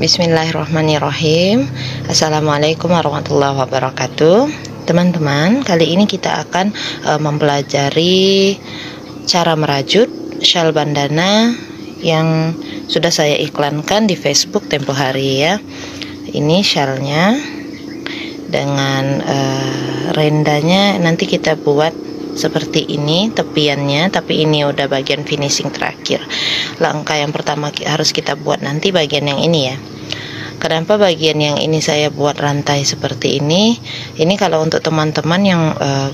Bismillahirrahmanirrahim. Assalamualaikum warahmatullahi wabarakatuh. Teman-teman, kali ini kita akan mempelajari cara merajut syal bandana yang sudah saya iklankan di Facebook tempo hari ya. Ini syalnya dengan rendanya nanti kita buat seperti ini tepiannya, tapi ini udah bagian finishing terakhir. Langkah yang pertama harus kita buat nanti bagian yang ini ya. Kenapa bagian yang ini saya buat rantai seperti ini? Ini kalau untuk teman-teman yang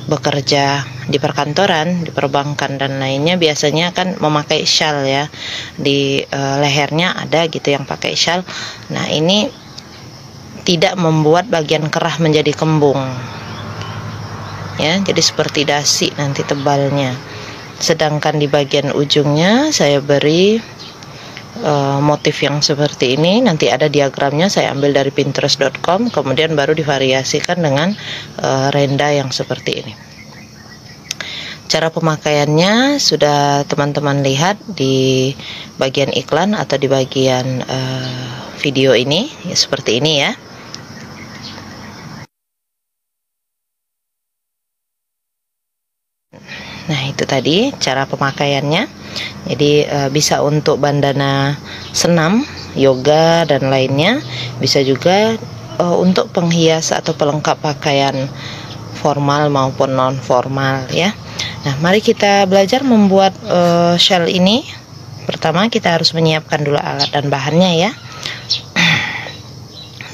bekerja di perkantoran, di perbankan dan lainnya, biasanya kan memakai syal ya. Di lehernya ada gitu yang pakai syal. Nah, ini tidak membuat bagian kerah menjadi kembung. Ya, jadi seperti dasi nanti tebalnya. Sedangkan di bagian ujungnya saya beri motif yang seperti ini. Nanti ada diagramnya, saya ambil dari pinterest.com, kemudian baru divariasikan dengan renda yang seperti ini. Cara pemakaiannya sudah teman-teman lihat di bagian iklan atau di bagian video ini ya, seperti ini ya. Nah, itu tadi cara pemakaiannya. Jadi bisa untuk bandana senam, yoga dan lainnya. Bisa juga untuk penghias atau pelengkap pakaian formal maupun non formal ya. Nah, mari kita belajar membuat syal ini. Pertama kita harus menyiapkan dulu alat dan bahannya ya.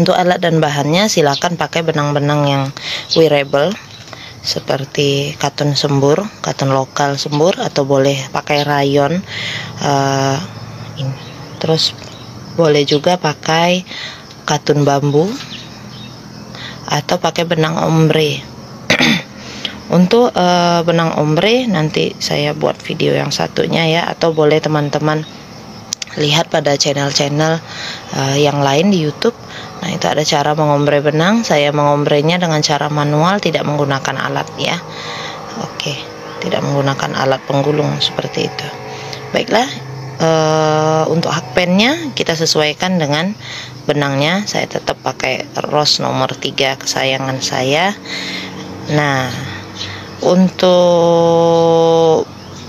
Untuk alat dan bahannya silakan pakai benang-benang yang wearable, seperti katun sembur, katun lokal sembur, atau boleh pakai rayon. Terus boleh juga pakai katun bambu atau pakai benang ombre. Untuk benang ombre nanti saya buat video yang satunya ya, atau boleh teman-teman lihat pada channel-channel yang lain di YouTube. Nah, itu ada cara mengombre benang. Saya mengombrenya dengan cara manual, tidak menggunakan alat ya. Oke, tidak menggunakan alat penggulung seperti itu. Baiklah, untuk hakpennya kita sesuaikan dengan benangnya. Saya tetap pakai rose nomor 3 kesayangan saya. Nah, untuk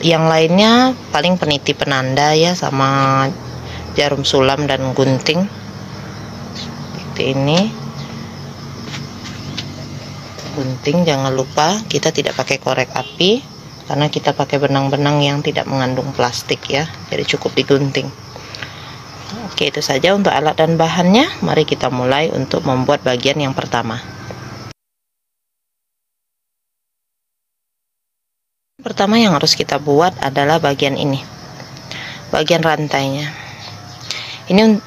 yang lainnya paling peniti penanda ya, sama jarum sulam dan gunting. Seperti ini, gunting jangan lupa kita tidak pakai korek api karena kita pakai benang-benang yang tidak mengandung plastik ya, jadi cukup digunting. Oke, itu saja untuk alat dan bahannya. Mari kita mulai untuk membuat bagian yang pertama. Pertama yang harus kita buat adalah bagian ini, bagian rantainya. Ini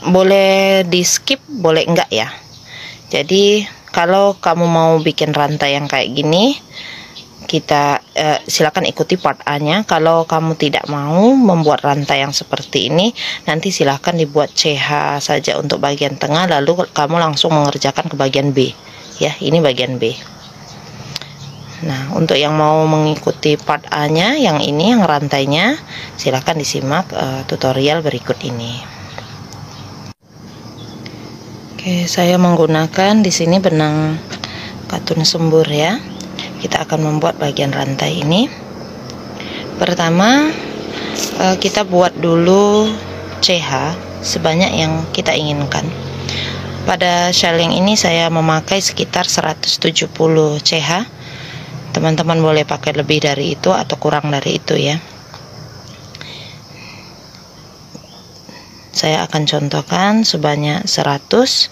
boleh di skip, boleh enggak ya. Jadi kalau kamu mau bikin rantai yang kayak gini, kita silakan ikuti part A nya. Kalau kamu tidak mau membuat rantai yang seperti ini, nanti silakan dibuat CH saja untuk bagian tengah, lalu kamu langsung mengerjakan ke bagian B ya. Ini bagian B. Nah, untuk yang mau mengikuti part A nya, yang ini yang rantainya, silakan disimak tutorial berikut ini. Oke, saya menggunakan di sini benang katun sembur ya. Kita akan membuat bagian rantai ini. Pertama, kita buat dulu CH sebanyak yang kita inginkan. Pada syal yang ini saya memakai sekitar 170 CH. Teman-teman boleh pakai lebih dari itu atau kurang dari itu ya. Saya akan contohkan sebanyak 100.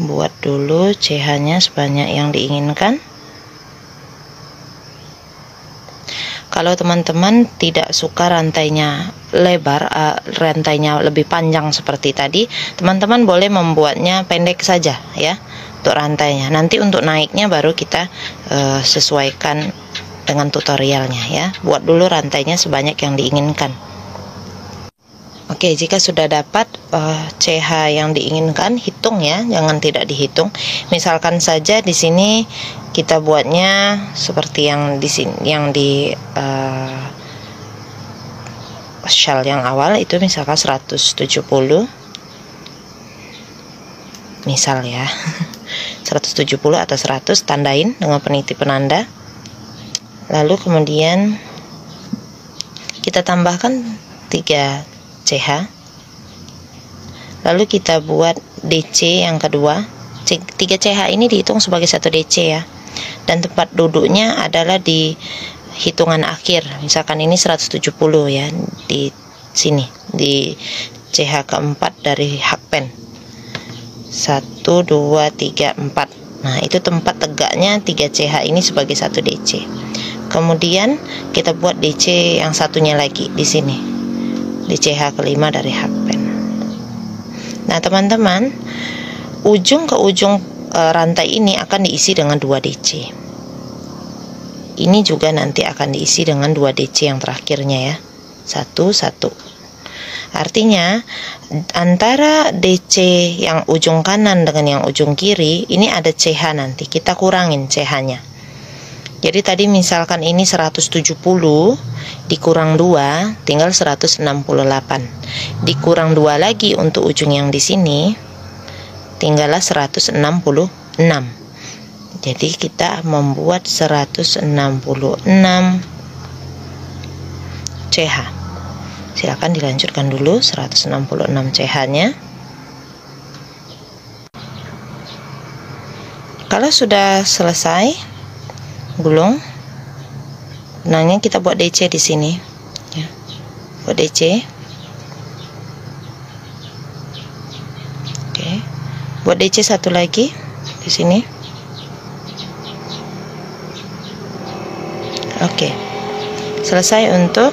Buat dulu CH-nya sebanyak yang diinginkan. Kalau teman-teman tidak suka rantainya lebar, rantainya lebih panjang seperti tadi, teman-teman boleh membuatnya pendek saja ya untuk rantainya. Nanti untuk naiknya baru kita sesuaikan dengan tutorialnya ya. Buat dulu rantainya sebanyak yang diinginkan. Oke, jika sudah dapat CH yang diinginkan, hitung ya, jangan tidak dihitung. Misalkan saja di sini kita buatnya seperti yang di sini, yang di shell yang awal itu misalkan 170, misal ya 170 atau 100, tandain dengan peniti penanda. Lalu kemudian kita tambahkan 3 CH. Lalu kita buat DC yang kedua. 3 CH ini dihitung sebagai 1 DC ya. Dan tempat duduknya adalah di hitungan akhir. Misalkan ini 170 ya, di sini di CH keempat dari hakpen. 1 2 3 4. Nah, itu tempat tegaknya 3 CH ini sebagai 1 DC. Kemudian kita buat DC yang satunya lagi di sini, di CH kelima dari hakpen. Nah, teman-teman, ujung ke ujung rantai ini akan diisi dengan 2 DC. Ini juga nanti akan diisi dengan 2 DC yang terakhirnya ya. 1 1. Artinya antara DC yang ujung kanan dengan yang ujung kiri ini ada CH, nanti kita kurangin CH-nya. Jadi tadi misalkan ini 170 dikurang 2 tinggal 168. Dikurang 2 lagi untuk ujung yang di sini tinggallah 166. Jadi kita membuat 166 CH. Silakan dilanjutkan dulu 166 CH-nya. Kalau sudah selesai gulung, benangnya kita buat DC di sini ya. Buat DC. Oke. Buat DC satu lagi di sini. Oke. Selesai untuk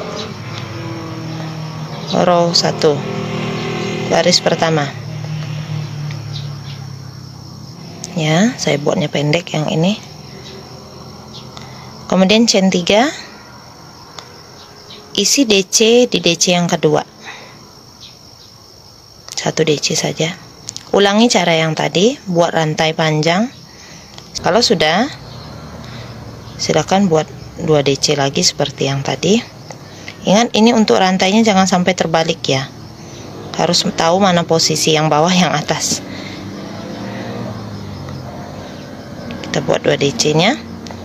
row 1, baris pertama. Ya, saya buatnya pendek yang ini. Kemudian chain 3, isi DC di DC yang kedua, 1 DC saja. Ulangi cara yang tadi, buat rantai panjang. Kalau sudah, silakan buat 2 DC lagi seperti yang tadi. Ingat, ini untuk rantainya jangan sampai terbalik ya, harus tahu mana posisi yang bawah yang atas. Kita buat 2 DC nya.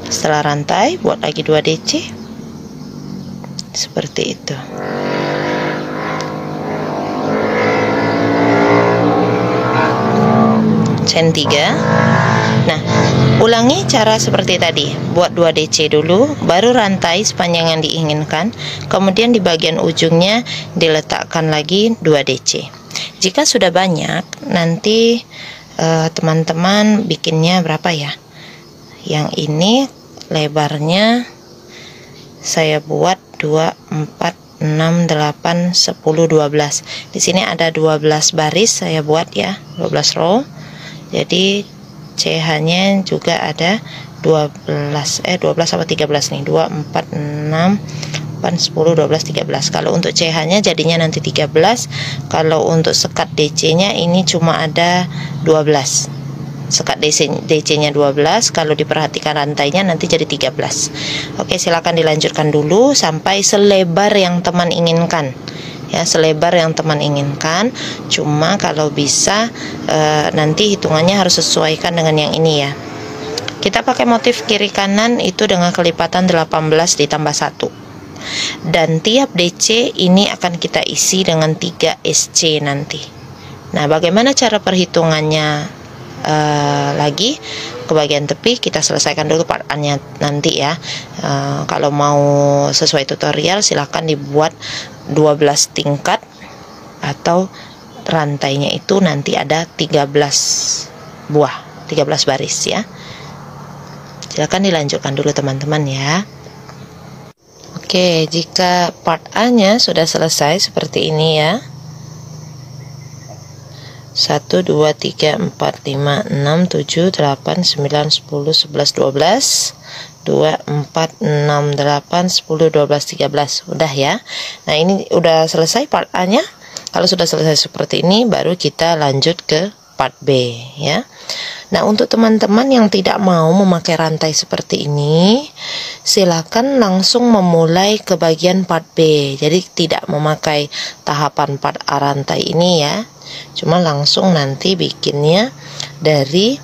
Setelah rantai, buat lagi 2 DC seperti itu. Chain 3. Nah, ulangi cara seperti tadi. Buat 2 DC dulu, baru rantai sepanjang yang diinginkan. Kemudian di bagian ujungnya diletakkan lagi 2 DC. Jika sudah banyak, nanti teman-teman bikinnya berapa ya? Yang ini lebarnya saya buat 2, 4, 6, 8, 10, 12. Di sini ada 12 baris saya buat ya, 12 row. Jadi CH-nya juga ada 12 apa 13 nih. 2, 4, 6, 8, 10, 12, 13. Kalau untuk CH-nya jadinya nanti 13. Kalau untuk sekat DC-nya ini cuma ada 12. Sekat DC-nya 12, kalau diperhatikan rantainya nanti jadi 13. Oke, silakan dilanjutkan dulu sampai selebar yang teman inginkan ya, selebar yang teman inginkan. Cuma kalau bisa nanti hitungannya harus sesuaikan dengan yang ini ya. Kita pakai motif kiri kanan itu dengan kelipatan 18 ditambah 1. Dan tiap DC ini akan kita isi dengan 3 SC nanti. Nah, bagaimana cara perhitungannya? Lagi ke bagian tepi kita selesaikan dulu part A-nya nanti ya. Kalau mau sesuai tutorial silahkan dibuat 12 tingkat atau rantainya itu nanti ada 13 buah, 13 baris ya. Silahkan dilanjutkan dulu teman-teman ya. Oke, jika part A-nya sudah selesai seperti ini ya. 1, 2, 3, 4, 5, 6, 7, 8, 9, 10, 11, 12 2, 4, 6, 8, 10, 12, 13. Udah ya. Nah, ini udah selesai part A nya. Kalau sudah selesai seperti ini, baru kita lanjut ke part B ya. Nah, untuk teman-teman yang tidak mau memakai rantai seperti ini, silakan langsung memulai ke bagian part B. Jadi tidak memakai tahapan part A rantai ini ya. Cuma langsung nanti bikinnya dari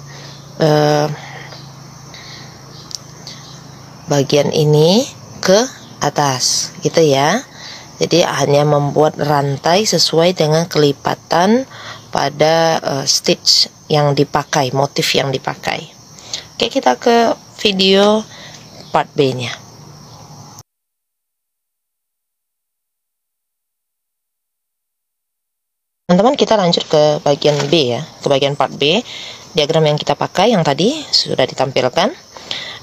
bagian ini ke atas gitu ya. Jadi hanya membuat rantai sesuai dengan kelipatan pada stitch yang dipakai, motif yang dipakai. Oke, kita ke video part B-nya. Teman-teman, kita lanjut ke bagian B ya, ke bagian part B. Diagram yang kita pakai yang tadi sudah ditampilkan.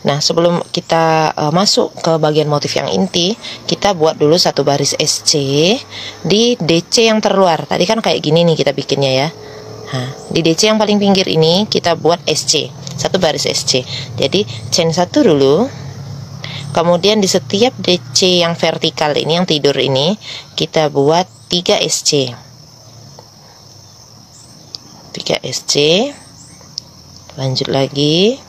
Nah, sebelum kita masuk ke bagian motif yang inti, kita buat dulu satu baris SC di DC yang terluar. Tadi kan kayak gini nih kita bikinnya ya. Nah, di DC yang paling pinggir ini kita buat SC, satu baris SC. Jadi chain 1 dulu. Kemudian di setiap DC yang vertikal ini, yang tidur ini, kita buat 3 SC. 3 SC. Lanjut lagi.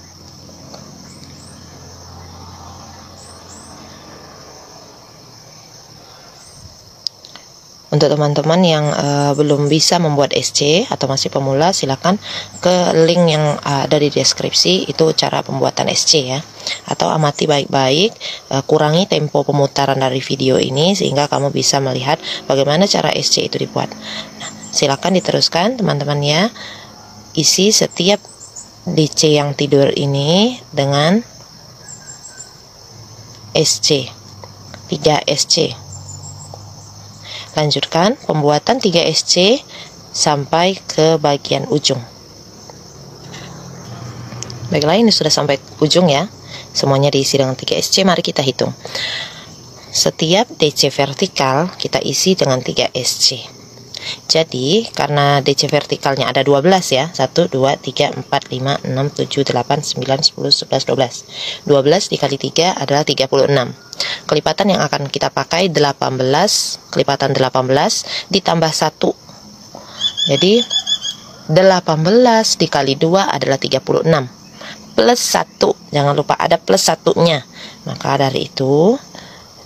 Untuk teman-teman yang belum bisa membuat SC atau masih pemula, silakan ke link yang ada di deskripsi, itu cara pembuatan SC ya. Atau amati baik-baik, kurangi tempo pemutaran dari video ini sehingga kamu bisa melihat bagaimana cara SC itu dibuat. Nah, silakan diteruskan teman-teman ya. Isi setiap DC yang tidur ini dengan SC, 3 SC. Lanjutkan pembuatan 3 SC sampai ke bagian ujung. Baiklah, ini sudah sampai ujung ya. Semuanya diisi dengan 3 SC. Mari kita hitung. Setiap DC vertikal kita isi dengan 3 SC. Jadi karena DC vertikalnya ada 12 ya, 1, 2, 3, 4, 5, 6, 7, 8, 9, 10, 11, 12. 12 dikali 3 adalah 36. Kelipatan yang akan kita pakai 18, kelipatan 18 ditambah 1. Jadi 18 dikali 2 adalah 36. Plus 1, jangan lupa ada plus 1-nya. Maka dari itu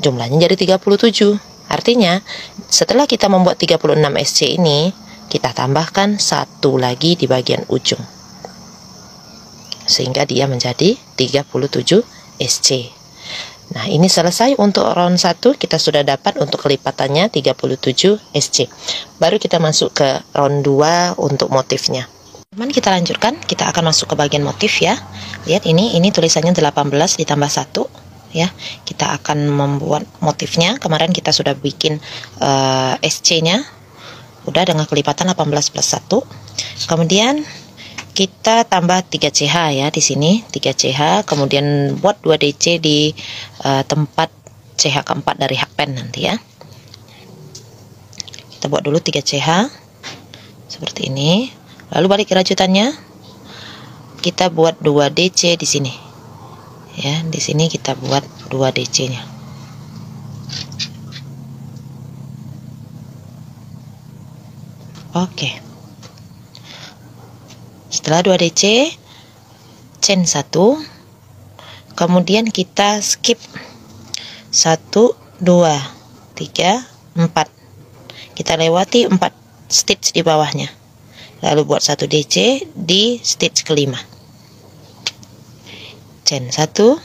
jumlahnya jadi 37. Artinya setelah kita membuat 36 SC ini, kita tambahkan 1 lagi di bagian ujung, sehingga dia menjadi 37 SC. Nah, ini selesai untuk round 1. Kita sudah dapat untuk kelipatannya 37 SC. Baru kita masuk ke round 2 untuk motifnya. Teman, kita lanjutkan. Kita akan masuk ke bagian motif ya. Lihat ini tulisannya 18 ditambah 1 ya. Kita akan membuat motifnya. Kemarin kita sudah bikin SC-nya. Udah dengan kelipatan 18 plus 1. Kemudian kita tambah 3 CH ya di sini, 3 CH, kemudian buat 2 DC di tempat CH keempat dari hakpen nanti ya. Kita buat dulu 3 CH seperti ini. Lalu balik ke rajutannya. Kita buat 2 DC di sini. Ya, di sini kita buat 2 DC-nya. Oke. Setelah 2 DC, chain 1, kemudian kita skip 1, 2, 3, 4. Kita lewati 4 stitch di bawahnya. Lalu buat 1 DC di stitch kelima. Chain 1,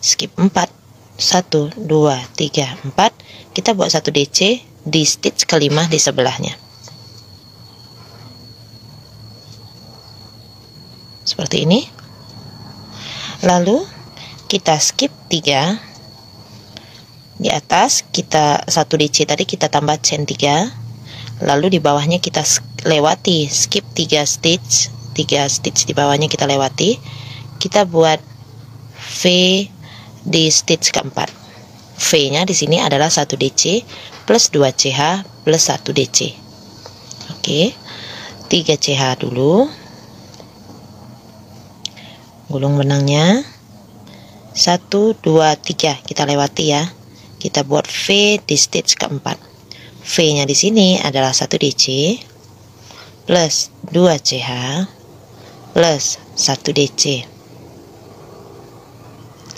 skip 4, 1, 2, 3, 4. Kita buat 1 DC di stitch kelima di sebelahnya. Seperti ini. Lalu kita skip 3 di atas, kita 1 DC tadi kita tambah chain 3, lalu di bawahnya kita lewati skip 3 stitch di bawahnya kita lewati. Kita buat V di stitch keempat. V nya di sini adalah 1 DC plus 2 CH plus 1 DC. Oke, 3 CH dulu, gulung benangnya 1, 2, 3 kita lewati ya. Kita buat V di stitch keempat. V nya di sini adalah 1 DC plus 2 CH plus 1 DC.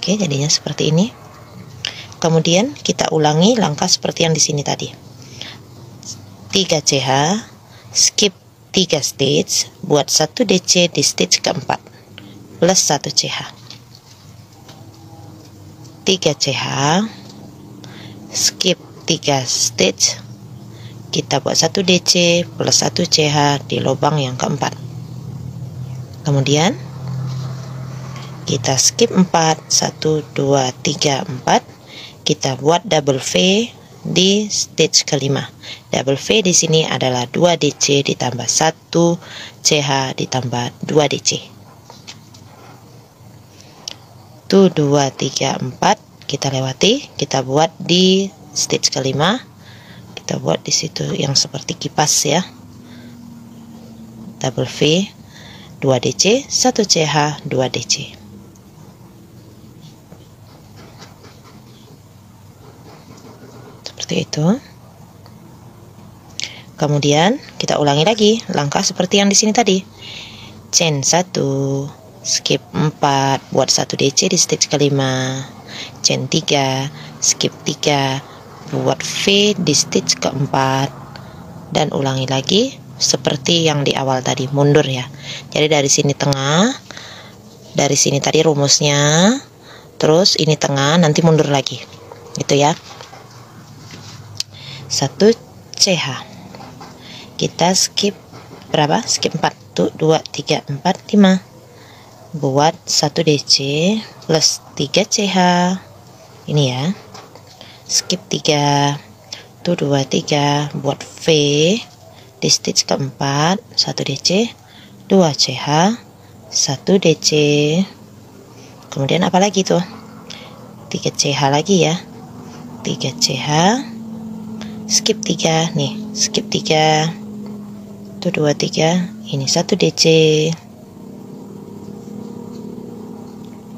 Oke, jadinya seperti ini. Kemudian kita ulangi langkah seperti yang di sini tadi. 3 CH, skip 3 stitch, buat 1 DC di stitch keempat, plus 1 CH. 3 CH, skip 3 stitch, kita buat 1 DC plus 1 CH di lubang yang keempat. Kemudian kita skip 4, 1, 2, 3, 4. Kita buat double V di stitch kelima. Double V di sini adalah 2 DC ditambah 1 CH ditambah 2 DC. 1, 2, 3, 4 kita lewati, kita buat di stitch kelima. Kita buat di situ yang seperti kipas ya. Double V, 2 DC, 1 CH, 2 DC. Seperti itu. Kemudian kita ulangi lagi langkah seperti yang di sini tadi. Chain 1, skip 4, buat 1 DC di stitch kelima. Chain 3, skip 3, buat V di stitch keempat. Dan ulangi lagi seperti yang di awal tadi, mundur ya. Jadi dari sini tengah, dari sini tadi rumusnya, terus ini tengah, nanti mundur lagi. Gitu ya. 1 CH. Kita skip berapa? Skip 4. 1, 2, 3, 4, 5. Buat 1 DC plus 3 CH. Ini ya. Skip 3. 1, 2, 3. Buat V di stitch keempat. 1 DC, 2 CH, 1 DC. Kemudian apa lagi tuh? 3 CH lagi ya. 3 CH. Skip 3 nih, skip 3. 1, 2, 3. Ini 1 DC,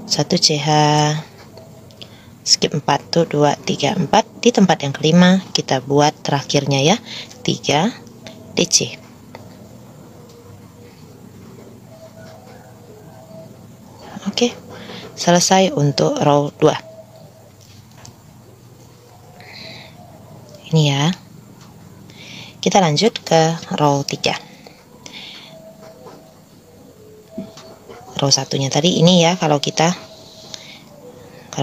1 CH. Skip 4, 1, 2, 3, 4. Di tempat yang kelima kita buat terakhirnya ya, 3 DC. Oke, selesai untuk row 2. Ini ya. Kita lanjut ke row 3. Row satunya tadi ini ya, kalau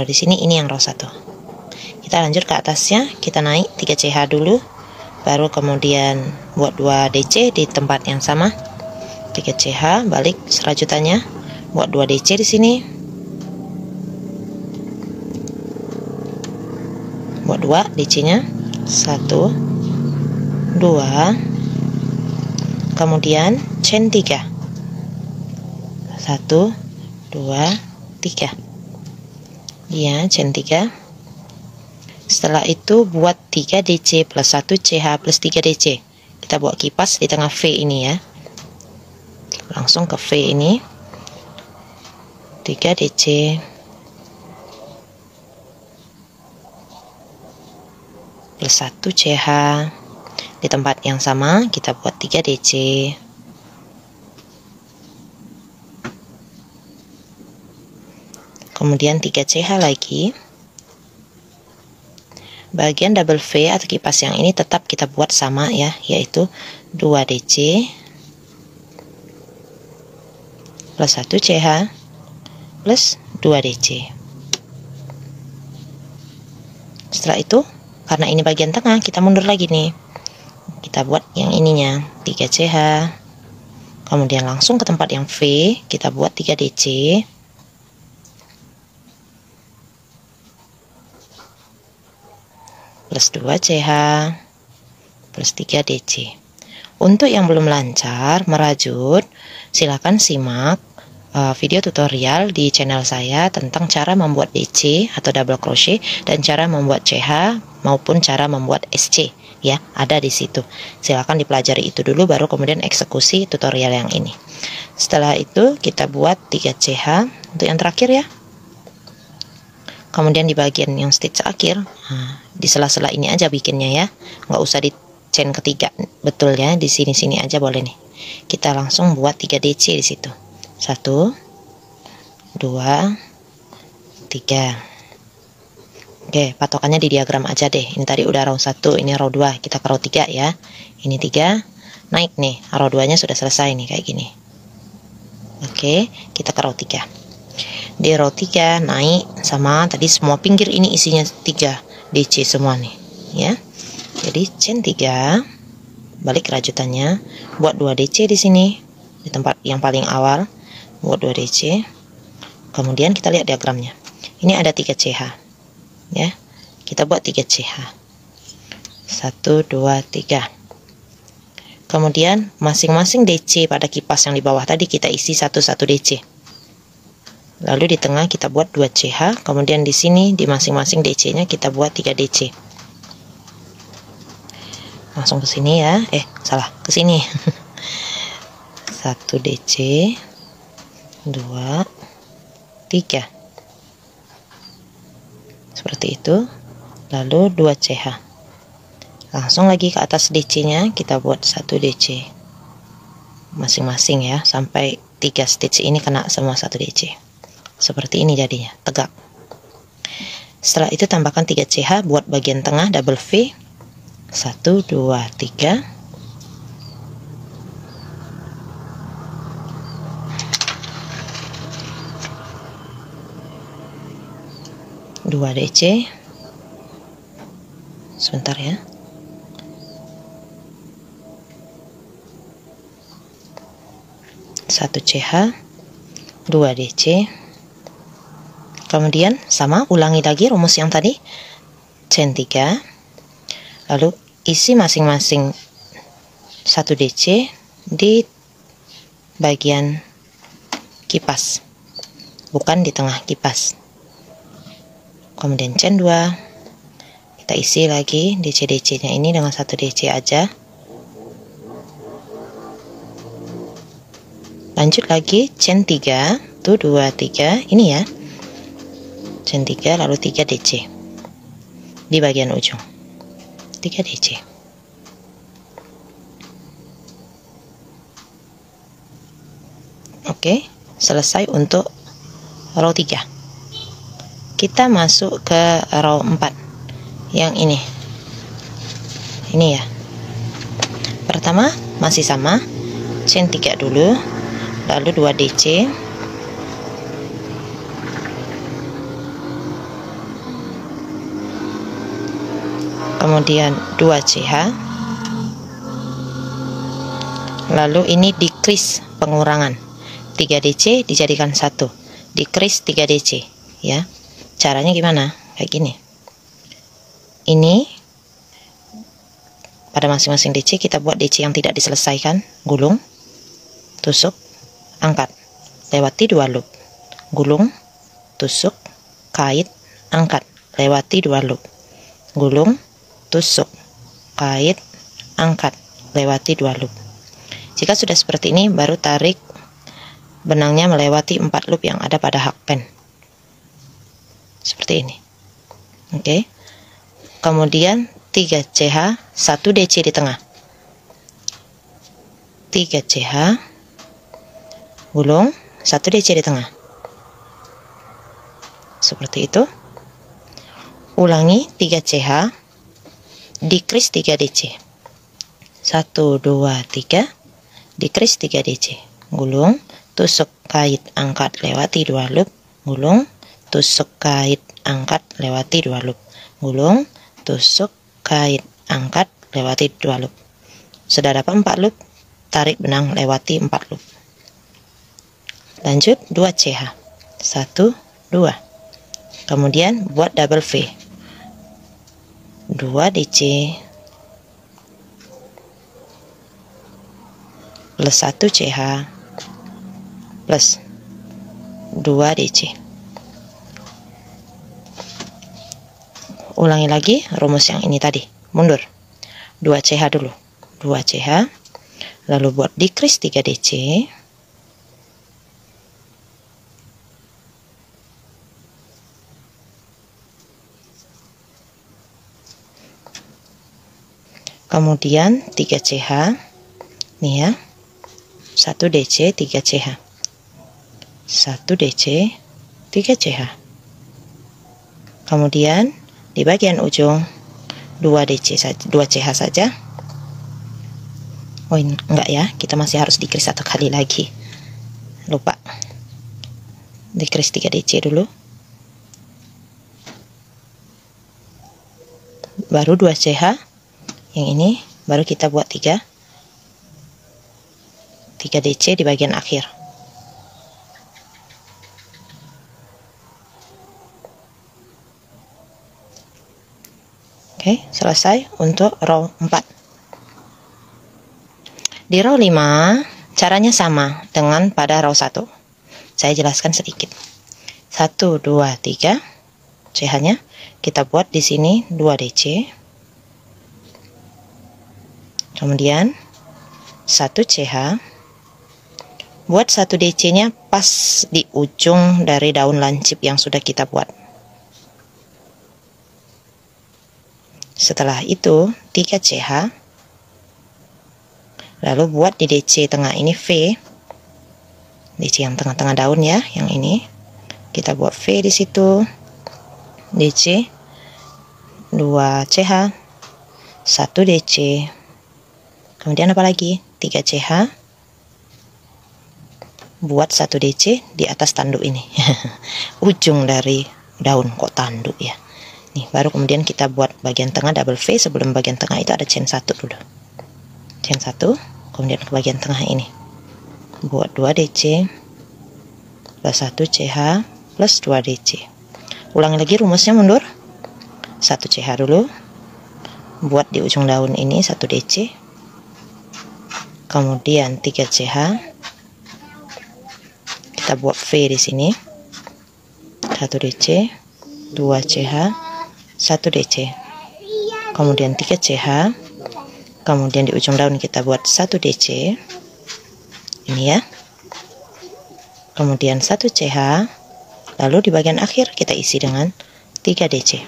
di sini ini yang row 1. Kita lanjut ke atasnya, kita naik 3 CH dulu, baru kemudian buat 2 DC di tempat yang sama. 3 CH, balik serajutannya, buat 2 DC di sini. Buat 2 DC-nya. 1, 2, kemudian chain 3. 1, 2, 3. Ya, chain 3. Setelah itu buat 3 DC plus 1 CH plus 3 DC. Kita buat kipas di tengah V ini ya. Langsung ke V ini. 3 DC. Plus 1 CH. Di tempat yang sama kita buat 3 DC. Kemudian 3 CH lagi. Bagian double V atau kipas yang ini tetap kita buat sama ya, yaitu 2 DC plus 1 CH plus 2 DC. Setelah itu, karena ini bagian tengah, kita mundur lagi nih. Kita buat yang ininya 3 CH. Kemudian langsung ke tempat yang V, kita buat 3 DC. Plus 2 CH plus 3 DC. Untuk yang belum lancar merajut, silakan simak video tutorial di channel saya tentang cara membuat DC atau double crochet dan cara membuat CH maupun cara membuat SC ya, ada di situ. Silakan dipelajari itu dulu baru kemudian eksekusi tutorial yang ini. Setelah itu kita buat 3 CH untuk yang terakhir ya. Kemudian di bagian yang stitch akhir, di sela-sela ini aja bikinnya ya, nggak usah di chain ketiga, betul ya, di sini-sini aja boleh nih. Kita langsung buat 3 DC di situ. 1, 2, 3. Oke, patokannya di diagram aja deh. Ini tadi udah row 1, ini row 2, kita ke row 3 ya. Ini 3, naik nih, row 2 nya sudah selesai nih, kayak gini. Oke, kita ke row 3. Di row 3 naik sama tadi, semua pinggir ini isinya 3 DC semua nih ya. Jadi chain 3, balik rajutannya, buat 2 DC di sini di tempat yang paling awal, buat 2 DC. Kemudian kita lihat diagramnya. Ini ada 3 CH ya. Kita buat 3 CH. 1 2 3. Kemudian masing-masing DC pada kipas yang di bawah tadi kita isi 1 DC. Lalu di tengah kita buat 2 CH, kemudian di sini di masing-masing DC-nya kita buat 3 DC. Langsung ke sini ya. Salah, ke sini. 1 DC, 2 3. Seperti itu. Lalu 2 CH. Langsung lagi ke atas DC-nya kita buat 1 DC. Masing-masing ya, sampai 3 stitch ini kena semua 1 DC. Seperti ini jadinya, tegak. Setelah itu tambahkan 3 CH buat bagian tengah double V. 1 2 3. 2 DC. Sebentar ya. Satu CH, 2 DC. Kemudian sama, ulangi lagi rumus yang tadi, chain 3. Lalu isi masing-masing 1 DC di bagian kipas, bukan di tengah kipas. Kemudian chain 2, kita isi lagi DC-DC nya ini dengan 1 DC aja. Lanjut lagi chain 3, tuh 2 3 ini ya, chain 3 lalu 3 DC di bagian ujung, 3 DC. Oke, selesai untuk row 3. Kita masuk ke row 4 yang ini ya. Pertama masih sama, chain 3 dulu, lalu 2 DC, kemudian 2 CH, lalu ini decrease, pengurangan 3 DC dijadikan 1, decrease 3 DC ya. Caranya gimana? Kayak gini. Ini pada masing-masing DC kita buat DC yang tidak diselesaikan, gulung, tusuk, angkat, lewati 2 loop, gulung, tusuk, kait, angkat, lewati 2 loop, gulung, tusuk, kait, angkat, lewati 2 loop. Jika sudah seperti ini, baru tarik benangnya melewati 4 loop yang ada pada hakpen. Seperti ini. Oke. Kemudian 3 CH, 1 DC di tengah. 3 CH, gulung, 1 DC di tengah. Seperti itu. Ulangi 3 CH, decrease 3 DC. 1 2 3, decrease 3 DC. Gulung, tusuk, kait, angkat, lewati 2 loop, gulung, tusuk, kait, angkat, lewati 2 loop, gulung, tusuk, kait, angkat, lewati 2 loop. Sudah dapat 4 loop, tarik benang lewati 4 loop. Lanjut 2 CH, 1 2. Kemudian buat double V, 2 DC plus 1 CH plus 2 DC. Ulangi lagi rumus yang ini tadi, mundur 2 CH dulu, 2 CH, lalu buat decrease 3 DC, kemudian 3 CH nih ya, 1 DC 3 CH, 1 DC 3 CH, Kemudian di bagian ujung 2 DC saja, 2 CH saja. Oh enggak ya, kita masih harus dikris 1 kali lagi, lupa. Dikris 3 DC dulu, baru 2 CH. Yang ini baru kita buat 3 DC di bagian akhir. Oke, selesai untuk row 4. Di row 5 caranya sama dengan pada row 1. Saya jelaskan sedikit. 1 2 3 CH-nya kita buat di sini 2 DC. Kemudian 1 CH. Buat 1 DC-nya pas di ujung dari daun lancip yang sudah kita buat. Setelah itu 3 CH. Lalu buat di DC tengah ini V. DC yang tengah-tengah daun ya, yang ini. Kita buat V di situ. DC 2 CH. 1 DC. Kemudian apa lagi? 3 CH. Buat 1 DC di atas tanduk ini. Ujung dari daun, kok tanduk ya. Nih, baru kemudian kita buat bagian tengah double V. Sebelum bagian tengah itu ada chain 1 dulu. Chain 1, kemudian ke bagian tengah ini. Buat 2 DC plus 1 CH plus 2 DC. Ulangi lagi rumusnya mundur. 1 CH dulu. Buat di ujung daun ini 1 DC. Kemudian 3 CH. Kita buat V di sini. 1 DC, 2 CH, 1 DC. Kemudian 3 CH. Kemudian di ujung daun kita buat 1 DC. Ini ya. Kemudian 1 CH. Lalu di bagian akhir kita isi dengan 3 DC.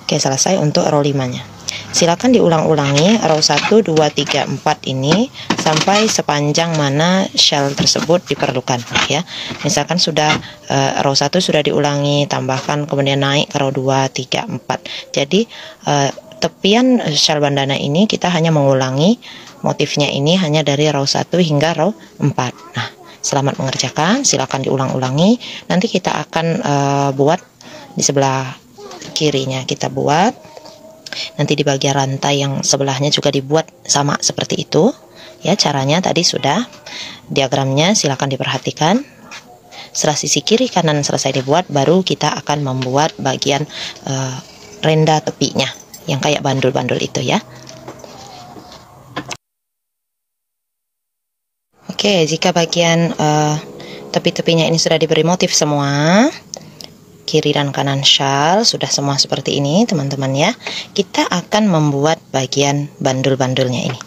Oke, selesai untuk row 5-nya. Silakan diulang-ulangi row 1, 2, 3, 4 ini sampai sepanjang mana shell tersebut diperlukan ya. Misalkan sudah row 1 sudah diulangi, tambahkan kemudian naik ke row 2, 3, 4. Jadi tepian shell bandana ini kita hanya mengulangi motifnya ini hanya dari row 1 hingga row 4. Nah, selamat mengerjakan, silakan diulang-ulangi. Nanti kita akan buat di sebelah kirinya, kita buat. Nanti di bagian rantai yang sebelahnya juga dibuat sama seperti itu ya. Caranya tadi sudah, diagramnya silakan diperhatikan. Setelah sisi kiri kanan selesai dibuat, baru kita akan membuat bagian renda tepinya yang kayak bandul-bandul itu ya. Oke, jika bagian tepi-tepinya ini sudah diberi motif semua, kiri dan kanan shawl sudah semua seperti ini teman-teman ya, kita akan membuat bagian bandul-bandulnya ini.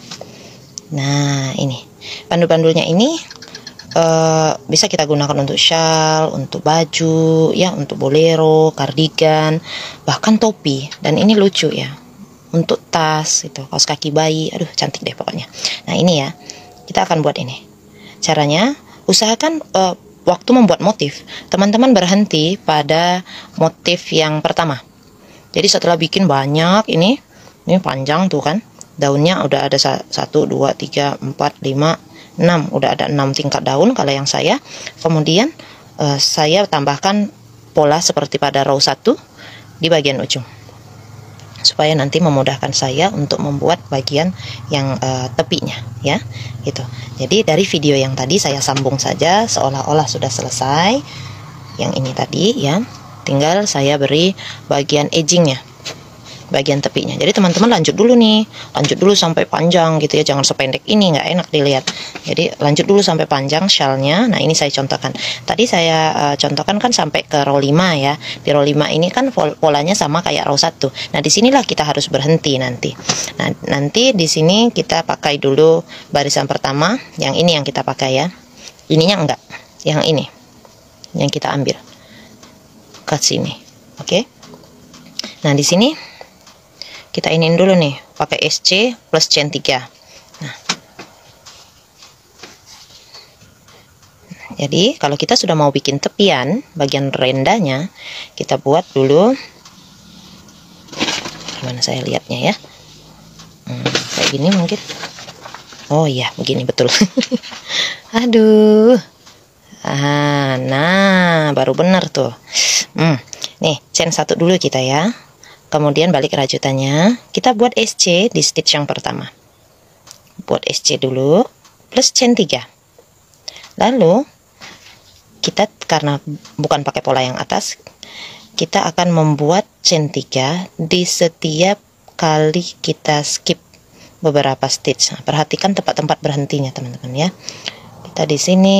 Nah, ini bandul-bandulnya ini bisa kita gunakan untuk shawl, untuk baju ya, untuk bolero, kardigan, bahkan topi. Dan ini lucu ya, untuk tas itu, kaos kaki bayi. Aduh, cantik deh pokoknya. Nah, ini ya, kita akan buat ini. Caranya, usahakan waktu membuat motif, teman-teman berhenti pada motif yang pertama. Jadi setelah bikin banyak ini panjang tuh kan, daunnya udah ada 1, 2, 3, 4, 5, 6, udah ada 6 tingkat daun kalau yang saya. Kemudian saya tambahkan pola seperti pada row 1 di bagian ujung, supaya nanti memudahkan saya untuk membuat bagian yang tepinya ya, gitu. Jadi dari video yang tadi saya sambung saja seolah-olah sudah selesai yang ini tadi ya, tinggal saya beri bagian edgingnya, bagian tepinya. Jadi teman-teman lanjut dulu nih, lanjut dulu sampai panjang gitu ya, jangan sependek ini, nggak enak dilihat. Jadi lanjut dulu sampai panjang shellnya. Nah, ini saya contohkan. Tadi saya contohkan kan sampai ke row 5 ya. Di row 5 ini kan polanya sama kayak row 1. Nah, disinilah kita harus berhenti nanti. Nah, nanti di sini kita pakai dulu barisan pertama, yang ini yang kita pakai ya. Ininya enggak, yang ini yang kita ambil ke sini. Oke. Nah, di sini kita iniin dulu nih pakai SC plus chain 3. Nah, Jadi kalau kita sudah mau bikin tepian bagian rendahnya, kita buat dulu, gimana saya lihatnya ya, kayak gini mungkin. Oh iya, begini betul. Aduh, nah baru benar tuh. Nih, chain 1 dulu kita ya. Kemudian balik rajutannya, kita buat SC di stitch yang pertama. Buat SC dulu plus chain 3. Lalu kita, karena bukan pakai pola yang atas, kita akan membuat chain 3 di setiap kali kita skip beberapa stitch. Nah, perhatikan tempat-tempat berhentinya teman-teman ya. Kita di sini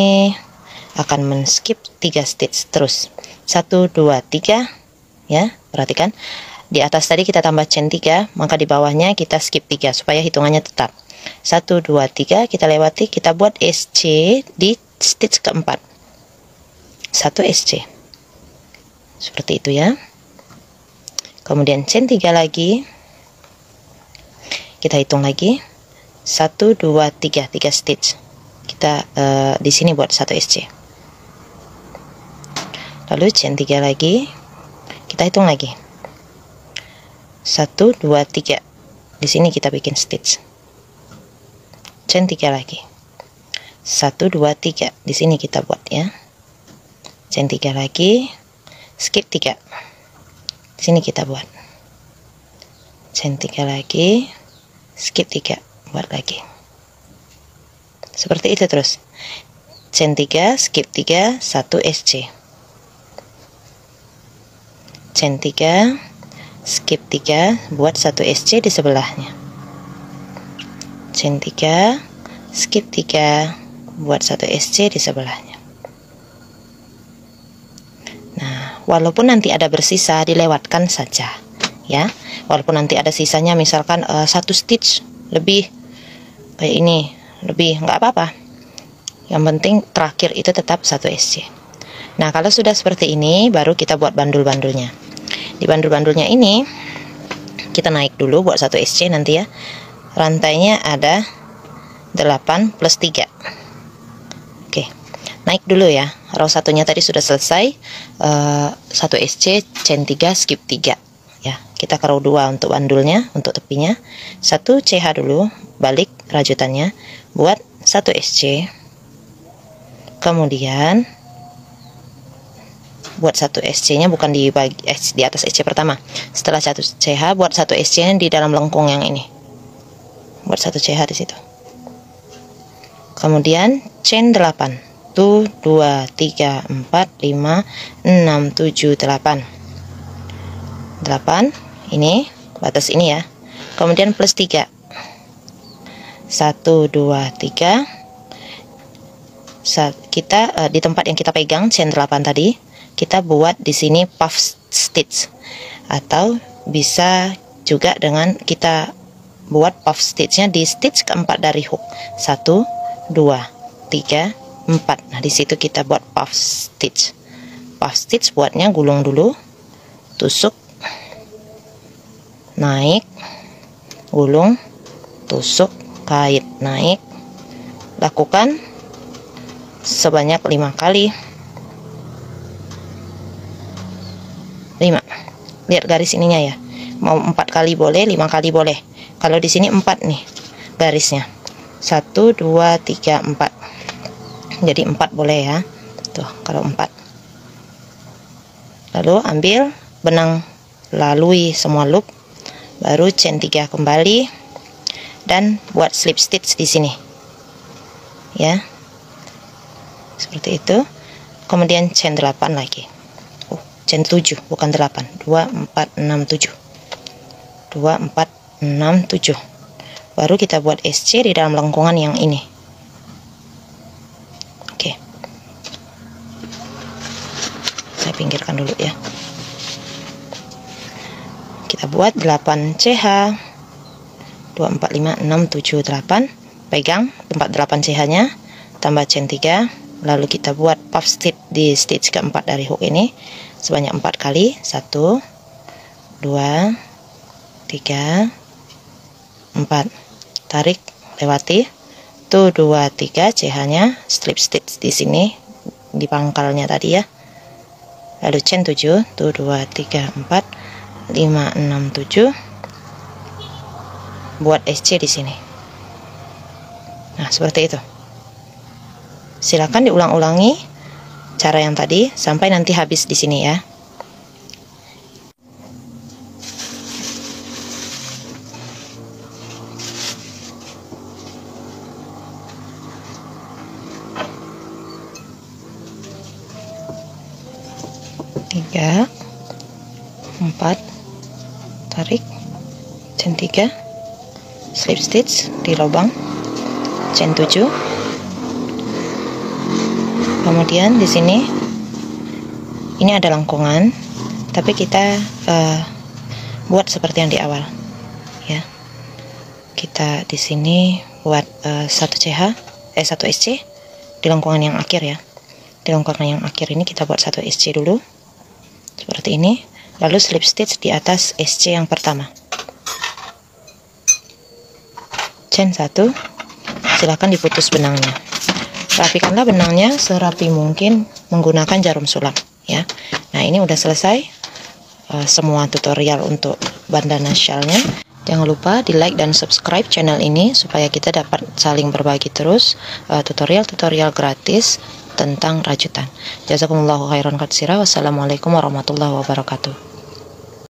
akan men-skip 3 stitch terus. 1 2 3 ya. Perhatikan di atas tadi kita tambah chain 3, maka di bawahnya kita skip 3 supaya hitungannya tetap. 1 2 3 kita lewati, kita buat SC di stitch keempat. 1 SC. Seperti itu ya. Kemudian chain 3 lagi. Kita hitung lagi. 1 2 3 stitch. Kita di sini buat 1 SC. Lalu chain 3 lagi. Kita hitung lagi. 1 2 3. Di sini kita bikin stitch. Chain 3 lagi. 1 2 3. Di sini kita buat ya. Chain 3 lagi, skip 3. Di sini kita buat. Chain 3 lagi, skip 3, buat lagi. Seperti itu terus. Chain 3, skip 3, 1 SC. Chain 3, skip 3, buat 1 SC di sebelahnya. Chain 3, skip 3, buat 1 SC di sebelahnya. Walaupun nanti ada bersisa, dilewatkan saja ya. Walaupun nanti ada sisanya, misalkan 1 stitch lebih kayak ini, lebih nggak apa-apa. Yang penting terakhir itu tetap 1 SC. Nah, kalau sudah seperti ini, baru kita buat bandul-bandulnya. Di bandul-bandulnya ini kita naik dulu buat 1 SC nanti ya. Rantainya ada 8 plus 3. Oke, naik dulu ya. Row satunya tadi sudah selesai, 1 SC, chain 3, skip 3 ya. Kita ke row 2 untuk bandulnya, untuk tepinya. 1 CH dulu, balik rajutannya, buat 1 SC. Kemudian buat 1 SC nya bukan di atas SC pertama. Setelah 1 CH, buat 1 SC nya di dalam lengkung yang ini. Buat 1 CH di situ. Kemudian chain 8. 1 2 3 4 5 6 7 8. 8 ini batas ini ya. Kemudian plus 3. 1 2 3. Kita di tempat yang kita pegang chain 8 tadi, kita buat di sini puff stitch, atau bisa juga dengan kita buat puff stitchnya di stitch keempat dari hook. 1 2 3 4. Nah, di situ kita buat puff stitch. Puff stitch buatnya gulung dulu, tusuk, naik, gulung, tusuk, kait, naik. Lakukan sebanyak 5 kali. 5. Lihat garis ininya ya. Mau 4 kali boleh, 5 kali boleh. Kalau di sini 4 nih garisnya. 1 2 3 4. Jadi 4 boleh ya. Tuh, kalau 4. Lalu ambil benang, lalui semua loop, baru chain 3 kembali dan buat slip stitch di sini. Ya. Seperti itu. Kemudian chain 8 lagi. Chain 7, bukan 8. 2 4 6 7. 2 4 6 7. Baru kita buat SC di dalam lengkungan yang ini. Pinggirkan dulu ya. Kita buat 8 CH. 2 4 5 6 7 8. Pegang tempat 8 CH nya, tambah chain 3, lalu kita buat puff stitch di stitch keempat dari hook ini sebanyak 4 kali. 1 2 3 4. Tarik, lewati. 1 2 3 CH nya, slip stitch di sini di pangkalnya tadi ya. Lalu chain 7, 1 2 3 4 5 6 7, buat SC di sini. Nah, seperti itu. Silakan diulang-ulangi cara yang tadi sampai nanti habis di sini ya. Tiga, 4, tarik, chain 3, slip stitch di lubang, chain 7. Kemudian di sini ini ada lengkungan, tapi kita buat seperti yang di awal ya. Kita di sini buat 1 SC di lengkungan yang akhir ya. Di lengkungan yang akhir ini kita buat 1 SC dulu seperti ini, lalu slip stitch di atas SC yang pertama, chain 1. Silahkan diputus benangnya, rapikanlah benangnya serapi mungkin menggunakan jarum sulam ya. Nah, ini udah selesai semua tutorial untuk bandana shellnya. Jangan lupa di like dan subscribe channel ini supaya kita dapat saling berbagi terus tutorial-tutorial gratis tentang rajutan. Jazakumullahu khairan katsira. Wassalamualaikum warahmatullahi wabarakatuh.